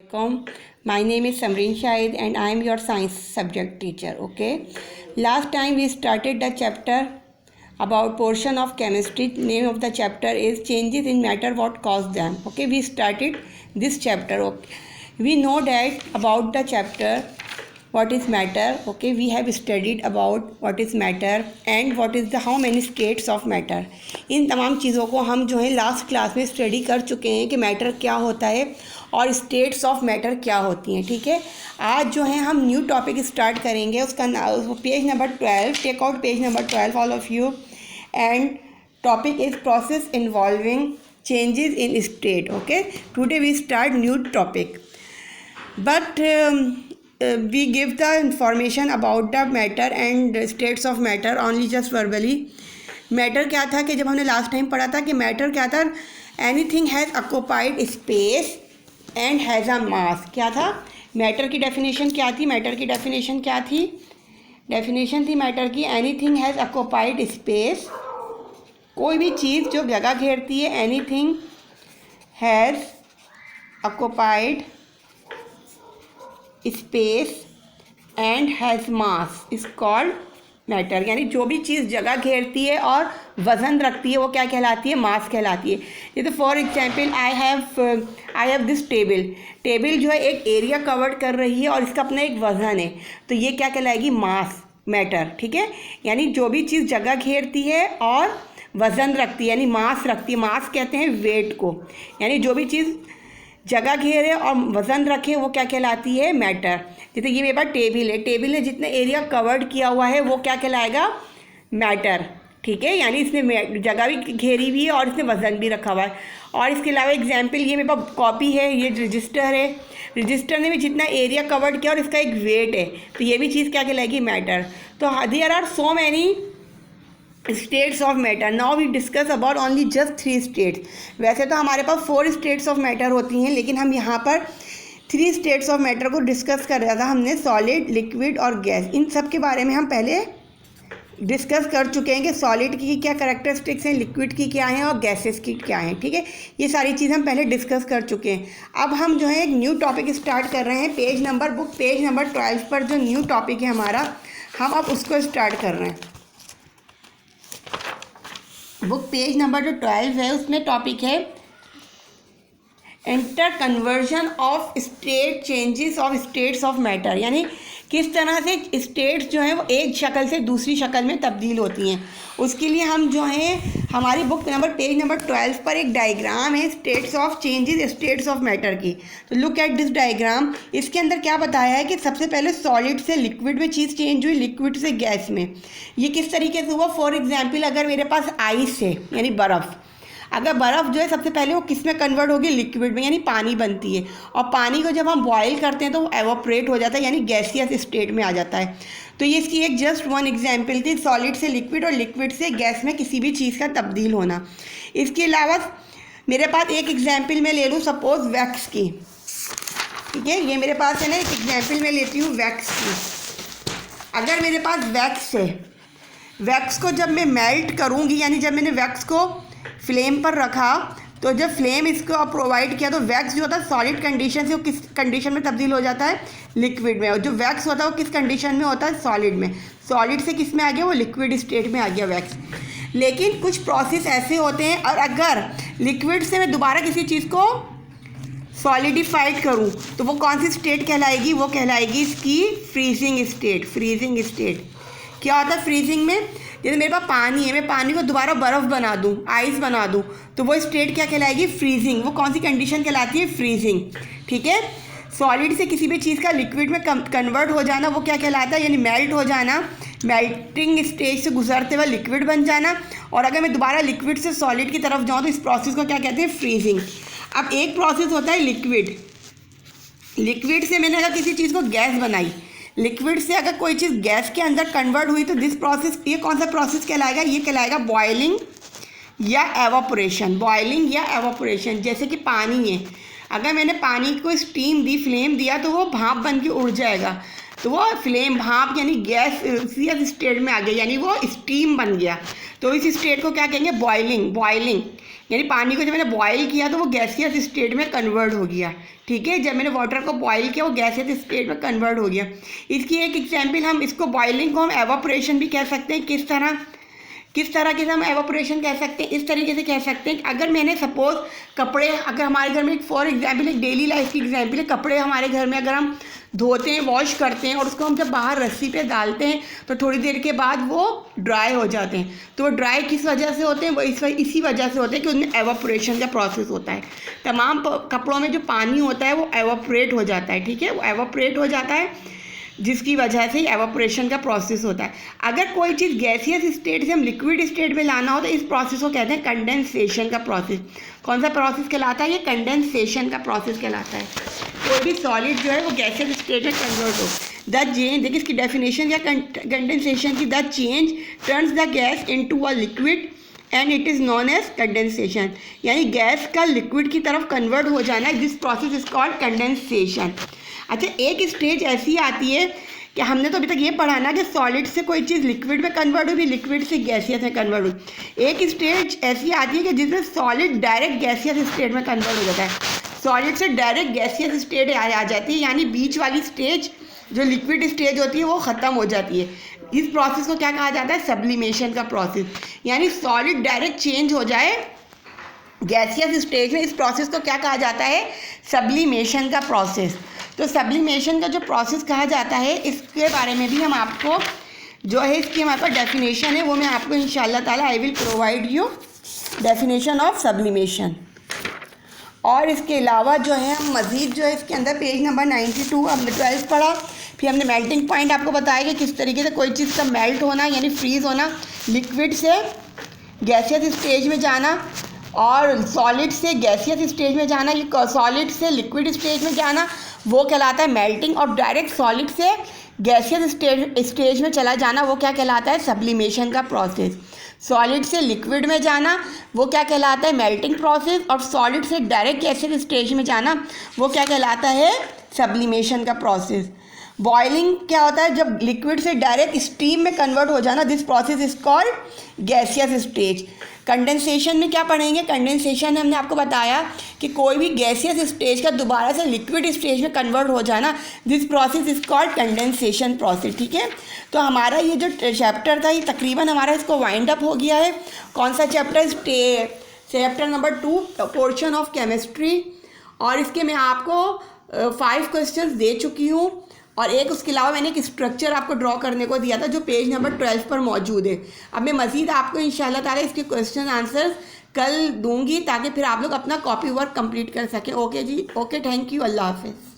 Assalamualaikum. My name is Samreen Shahid and I am your science subject teacher. Okay. Last time we started the chapter about portion of chemistry. Name of the chapter is changes in matter, what cause them. Okay. We started this chapter. Okay. We know that about the chapter what is matter. Okay. We have studied about what is matter and what is the how many states of matter. इन तमाम चीज़ों को हम जो है last class में study कर चुके हैं कि मैटर क्या होता है और स्टेट्स ऑफ मैटर क्या होती हैं. ठीक है. आज जो है हम न्यू टॉपिक स्टार्ट करेंगे. उसका page number 12. Take out page number 12 all of you. And topic is process involving changes in state. Okay. Today we start new topic but we give the information about the matter and states of matter only just verbally. Matter क्या था कि जब हमने last time पढ़ा था कि matter क्या था, anything has occupied space and has a mass. क्या था मैटर की डेफिनेशन? क्या थी मैटर की डेफिनेशन? क्या थी डेफिनेशन? थी मैटर की एनीथिंग हैज़ ऑक्यूपाइड स्पेस, कोई भी चीज़ जो जगह घेरती है. Anything has occupied space and has mass is called matter. यानी जो भी चीज़ जगह घेरती है और वज़न रखती है वो क्या कहलाती है? मास कहलाती है. ये तो for example I have this table जो है एक एरिया कवर कर रही है और इसका अपना एक वज़न है, तो ये क्या कहलाएगी? मास, मैटर. ठीक है. यानी जो भी चीज़ जगह घेरती है और वज़न रखती है यानी मास रखती है. मास कहते हैं वेट को. यानी जो भी चीज़ जगह घेरे और वज़न रखे वो क्या कहलाती है? मैटर. जैसे ये मेरे पास टेबल है जितने एरिया कवर्ड किया हुआ है वो क्या कहलाएगा? मैटर. ठीक है. यानी इसने जगह भी घेरी हुई है और इसने वज़न भी रखा हुआ है. और इसके अलावा एग्जांपल ये मेरे पास कॉपी है, ये रजिस्टर है. रजिस्टर ने भी जितना एरिया कवर्ड किया और इसका एक वेट है, तो ये भी चीज़ क्या कहलाएगी? मैटर. तो there are so many states of matter. Now we discuss about only just 3 states. वैसे तो हमारे पास 4 स्टेट्स ऑफ मैटर होती हैं, लेकिन हम यहाँ पर 3 स्टेट्स ऑफ मैटर को डिस्कस कर रहा था हमने. सॉलिड, लिक्विड और गैस. इन सब के बारे में हम पहले डिस्कस कर चुके हैं कि सॉलिड की क्या कैरेक्टरिस्टिक्स हैं, लिक्विड की क्या हैं और गैसेस की क्या हैं. ठीक है. ये सारी चीज़ हम पहले डिस्कस कर चुके हैं. अब हम जो है एक न्यू टॉपिक स्टार्ट कर रहे हैं. पेज नंबर 12 पर जो न्यू टॉपिक है हमारा, हम अब उसको स्टार्ट कर रहे हैं. बुक पेज नंबर जो 12 है उसमें टॉपिक है inter conversion of state, changes of states of matter. यानी किस तरह से स्टेट्स जो हैं वो एक शक्ल से दूसरी शक्ल में तब्दील होती हैं. उसके लिए हम जो हैं हमारी बुक पेज नंबर 12 पर एक डायग्राम है states of changes states of matter की. तो लुक एट दिस डायग्राम. इसके अंदर क्या बताया है कि सबसे पहले सॉलिड से लिक्विड में चीज़ चेंज हुई, लिक्विड से गैस में. ये किस तरीके से हुआ? फॉर एग्जाम्पल अगर मेरे पास आइस है यानी बर्फ़, अगर बर्फ़ जो है सबसे पहले वो किस में कन्वर्ट होगी? लिक्विड में, यानी पानी बनती है. और पानी को जब हम बॉयल करते हैं तो वो एवोपरेट हो जाता है यानी गैसियस स्टेट में आ जाता है. तो ये इसकी एक जस्ट वन एग्जांपल थी, सॉलिड से लिक्विड और लिक्विड से गैस में किसी भी चीज़ का तब्दील होना. इसके अलावा मेरे पास एक एग्जाम्पल मैं ले लूँ सपोज़ वैक्स की. ठीक है. ये मेरे पास है ना, एक एग्जाम्पल मैं लेती हूँ वैक्स की. अगर मेरे पास वैक्स है, वैक्स को जब मैं मेल्ट करूँगी यानी जब मैंने वैक्स को फ्लेम पर रखा तो जब फ्लेम इसको प्रोवाइड किया तो वैक्स जो होता है सॉलिड कंडीशन से वो किस कंडीशन में तब्दील हो जाता है? लिक्विड में. और जो वैक्स होता है वो किस कंडीशन में होता है? सॉलिड में. सॉलिड से किस में आ गया? वो लिक्विड स्टेट में आ गया वैक्स. लेकिन कुछ प्रोसेस ऐसे होते हैं और अगर लिक्विड से मैं दोबारा किसी चीज़ को सॉलिडिफाइड करूँ तो वो कौन सी स्टेट कहलाएगी? वो कहलाएगी इसकी फ्रीजिंग स्टेट. फ्रीजिंग स्टेट क्या होता है फ्रीजिंग में? जैसे मेरे पास पानी है, मैं पानी को दोबारा बर्फ़ बना दूँ, आइस बना दूँ, तो वो स्टेट क्या कहलाएगी? फ्रीजिंग. वो कौन सी कंडीशन कहलाती है? फ्रीजिंग. ठीक है. सॉलिड से किसी भी चीज़ का लिक्विड में कन्वर्ट हो जाना वो क्या कहलाता है? यानी मेल्ट हो जाना, मेल्टिंग स्टेज से गुजरते हुए लिक्विड बन जाना. और अगर मैं दोबारा लिक्विड से सॉलिड की तरफ जाऊँ तो इस प्रोसेस को क्या कहते हैं? फ्रीजिंग. अब एक प्रोसेस होता है लिक्विड. लिक्विड से मैंने अगर किसी चीज़ को गैस बनाई, लिक्विड से अगर कोई चीज़ गैस के अंदर कन्वर्ट हुई तो दिस प्रोसेस, ये कौन सा प्रोसेस कहलाएगा? ये कहलाएगा बॉयलिंग या एवापोरेशन. बॉयलिंग या एवापोरेशन. जैसे कि पानी है, अगर मैंने पानी को स्टीम दी, फ्लेम दिया तो वो भाप बन के उड़ जाएगा. तो वो फ्लेम भाप यानी गैस स्टेट में आ गया यानी वो स्टीम बन गया. तो इस स्टेट को क्या कहेंगे, बॉइलिंग यानी पानी को जब मैंने बॉयल किया तो वो गैसियस स्टेट में कन्वर्ट हो गया। ठीक है, जब मैंने वाटर को बॉयल किया वो गैसियस स्टेट में कन्वर्ट हो गया। इसकी एक एग्जांपल, हम इसको बॉइलिंग को हम एवापोरेशन भी कह सकते हैं। किस तरह के हम एवापोरेशन कह सकते हैं, इस तरीके से कह सकते हैं कि अगर मैंने सपोज कपड़े, अगर हमारे घर में फॉर एग्जांपल एक डेली लाइफ की एग्जांपल है, कपड़े हमारे घर में अगर हम धोते हैं, वॉश करते हैं और उसको हम जब बाहर रस्सी पे डालते हैं तो थोड़ी देर के बाद वो ड्राई हो जाते हैं। तो वो ड्राई किस वजह से होते हैं, वो इसी वजह से होते हैं कि उनमें एवापोरेशन का प्रोसेस होता है। तमाम कपड़ों में जो पानी होता है वो एवापोरेट हो जाता है। ठीक है, वो एवापोरेट हो जाता है जिसकी वजह से एवापोरेशन का प्रोसेस होता है। अगर कोई चीज़ गैसियस स्टेट से हम लिक्विड स्टेट में लाना हो तो इस प्रोसेस को कहते हैं कंडेंसेशन का प्रोसेस। कौन सा प्रोसेस कहलाता है, ये कंडेंसेशन का प्रोसेस कहलाता है। कोई भी सॉलिड जो है वो गैसियस स्टेट में कन्वर्ट हो। द चेंज, देखिए इसकी डेफिनेशन क्या कंडेंसेशन की, the change turns the gas into a liquid and it is known as condensation, यानी गैस का लिक्विड की तरफ कन्वर्ट हो जाना, this process is called condensation. अच्छा, एक स्टेज ऐसी आती है कि हमने तो अभी तक ये पढ़ा ना कि सॉलिड से कोई चीज़ लिक्विड में कन्वर्ट हुई, लिक्विड से गैसियस में कन्वर्ट हुई। एक स्टेज ऐसी आती है कि जिसमें सॉलिड डायरेक्ट गैसियस स्टेट में कन्वर्ट हो जाता है। सॉलिड से डायरेक्ट गैसियस स्टेट आ जाती है, यानी बीच वाली स्टेज जो लिक्विड स्टेज होती है वो ख़त्म हो जाती है। इस प्रोसेस को क्या कहा जाता है, सब्लिमेशन का प्रोसेस, यानी सॉलिड डायरेक्ट चेंज हो जाए गैसियस स्टेज में। इस प्रोसेस को क्या कहा जाता है, सब्लिमेशन का प्रोसेस। तो सब्लिमेशन का जो प्रोसेस कहा जाता है इसके बारे में भी हम आपको जो है, इसकी हमारे पास डेफिनेशन है वो मैं आपको इंशाल्लाह ताला I will provide you definition of sublimation. और इसके अलावा जो है हम मज़ीद जो है इसके अंदर पेज नंबर 92 हमने 12 पढ़ा, फिर हमने मेल्टिंग पॉइंट आपको बताया कि किस तरीके से कोई चीज़ का मेल्ट होना यानी फ्रीज़ होना, लिक्विड से गैसियस स्टेज में जाना और सॉलिड से गैसियस स्टेज में जाना, ये सॉलिड से लिक्विड स्टेज में जाना वो कहलाता है मेल्टिंग, और डायरेक्ट सॉलिड से गैसियस स्टेज में चला जाना वो क्या कहलाता है, सब्लिमेशन का प्रोसेस। सॉलिड से लिक्विड में जाना वो क्या कहलाता है, मेल्टिंग प्रोसेस, और सॉलिड से डायरेक्ट गैसियस स्टेज में जाना वो क्या कहलाता है, सब्लिमेशन का प्रोसेस। बॉइलिंग क्या होता है, जब लिक्विड से डायरेक्ट स्टीम में कन्वर्ट हो जाना, this process is called gaseous stage. Condensation में क्या पढ़ेंगे, कंडेंसेशन में हमने आपको बताया कि कोई भी गैसियस स्टेज का दोबारा से लिक्विड स्टेज में कन्वर्ट हो जाना, this process is called condensation process. ठीक है, तो हमारा ये जो चैप्टर था ये तकरीबन हमारा इसको वाइंड अप हो गया है। कौन सा chapter, chapter number 2 portion of chemistry, और इसके मैं आपको 5 क्वेश्चंस दे चुकी हूँ, और एक उसके अलावा मैंने एक स्ट्रक्चर आपको ड्रॉ करने को दिया था जो पेज नंबर 12 पर मौजूद है। अब मैं मज़ीद आपको इंशाल्लाह ताला इसके क्वेश्चन आंसर्स कल दूंगी ताकि फिर आप लोग अपना कॉपी वर्क कंप्लीट कर सकें। ओके जी, ओके, थैंक यू, अल्लाह हाफिज़।